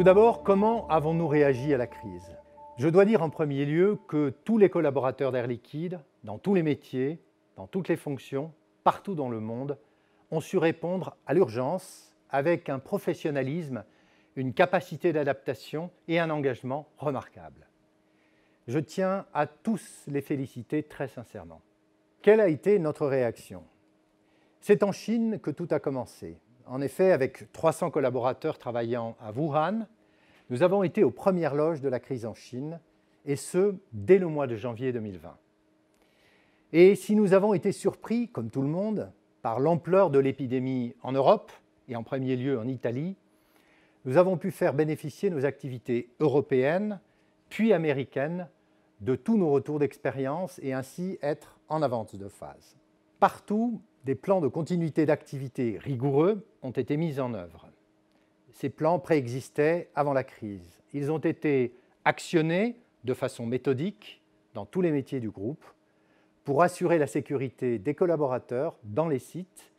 Tout d'abord, comment avons-nous réagi à la crise? Je dois dire en premier lieu que tous les collaborateurs d'Air Liquide, dans tous les métiers, dans toutes les fonctions, partout dans le monde, ont su répondre à l'urgence avec un professionnalisme, une capacité d'adaptation et un engagement remarquables. Je tiens à tous les féliciter très sincèrement. Quelle a été notre réaction? C'est en Chine que tout a commencé. En effet, avec 300 collaborateurs travaillant à Wuhan, nous avons été aux premières loges de la crise en Chine, et ce, dès le mois de janvier 2020. Et si nous avons été surpris, comme tout le monde, par l'ampleur de l'épidémie en Europe, et en premier lieu en Italie, nous avons pu faire bénéficier nos activités européennes, puis américaines, de tous nos retours d'expérience et ainsi être en avance de phase. Partout, des plans de continuité d'activité rigoureux ont été mis en œuvre. Ces plans préexistaient avant la crise. Ils ont été actionnés de façon méthodique dans tous les métiers du groupe pour assurer la sécurité des collaborateurs dans les sites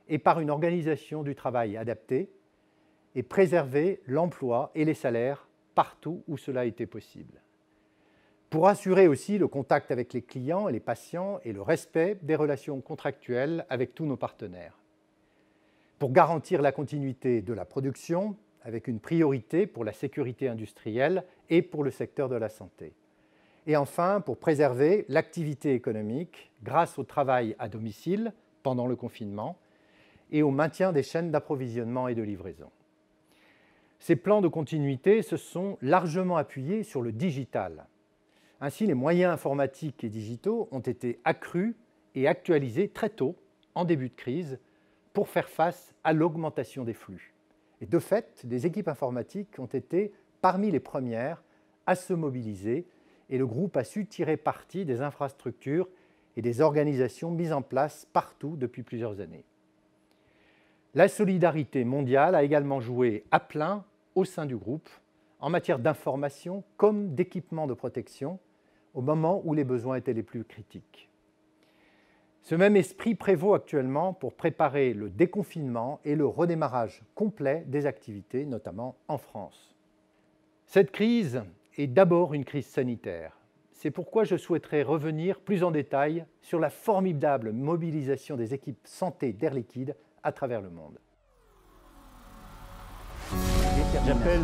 et par une organisation du travail adaptée et préserver l'emploi et les salaires partout où cela était possible. Pour assurer aussi le contact avec les clients et les patients et le respect des relations contractuelles avec tous nos partenaires. Pour garantir la continuité de la production, avec une priorité pour la sécurité industrielle et pour le secteur de la santé. Et enfin, pour préserver l'activité économique grâce au travail à domicile pendant le confinement et au maintien des chaînes d'approvisionnement et de livraison. Ces plans de continuité se sont largement appuyés sur le digital. Ainsi, les moyens informatiques et digitaux ont été accrus et actualisés très tôt, en début de crise, pour faire face à l'augmentation des flux. Et de fait, des équipes informatiques ont été parmi les premières à se mobiliser et le groupe a su tirer parti des infrastructures et des organisations mises en place partout depuis plusieurs années. La solidarité mondiale a également joué à plein au sein du groupe en matière d'information comme d'équipement de protection au moment où les besoins étaient les plus critiques. Ce même esprit prévaut actuellement pour préparer le déconfinement et le redémarrage complet des activités, notamment en France. Cette crise est d'abord une crise sanitaire. C'est pourquoi je souhaiterais revenir plus en détail sur la formidable mobilisation des équipes santé d'Air Liquide à travers le monde. J'appelle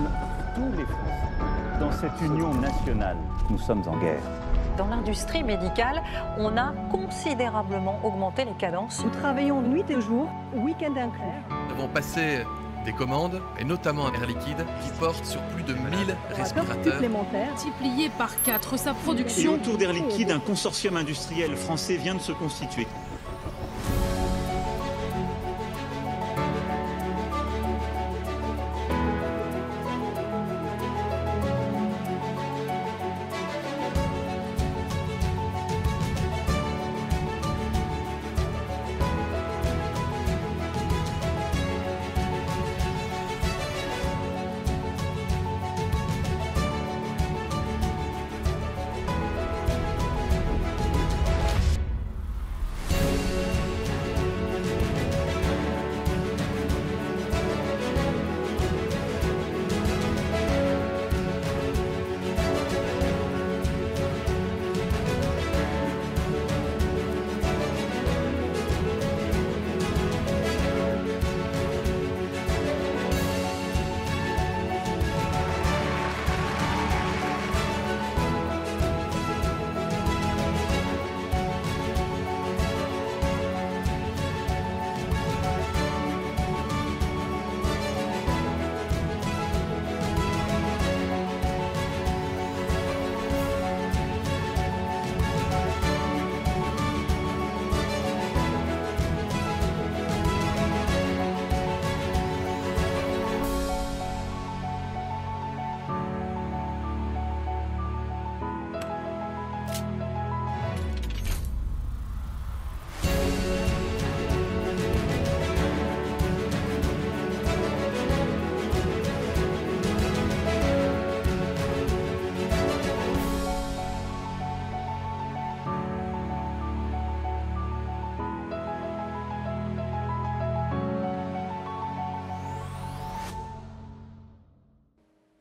tous les Français dans cette union nationale. Nous sommes en guerre. Dans l'industrie médicale, on a considérablement augmenté les cadences. Nous travaillons nuit et jour, week-end inclus. Nous avons passé des commandes, et notamment Air Liquide, qui porte sur plus de 1000 respirateurs. Multiplié par 4 sa production. Et autour d'Air Liquide, un consortium industriel français vient de se constituer.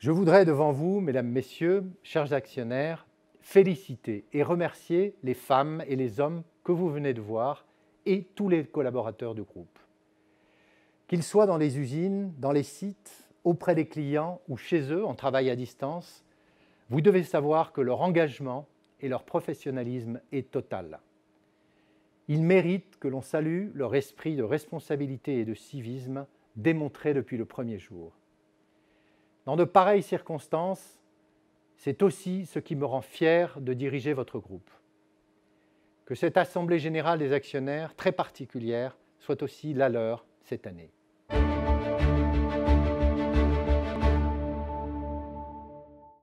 Je voudrais devant vous, mesdames, messieurs, chers actionnaires, féliciter et remercier les femmes et les hommes que vous venez de voir et tous les collaborateurs du groupe. Qu'ils soient dans les usines, dans les sites, auprès des clients ou chez eux en travail à distance, vous devez savoir que leur engagement et leur professionnalisme est total. Ils méritent que l'on salue leur esprit de responsabilité et de civisme démontré depuis le premier jour. Dans de pareilles circonstances, c'est aussi ce qui me rend fier de diriger votre groupe. Que cette Assemblée générale des actionnaires très particulière soit aussi la leur cette année.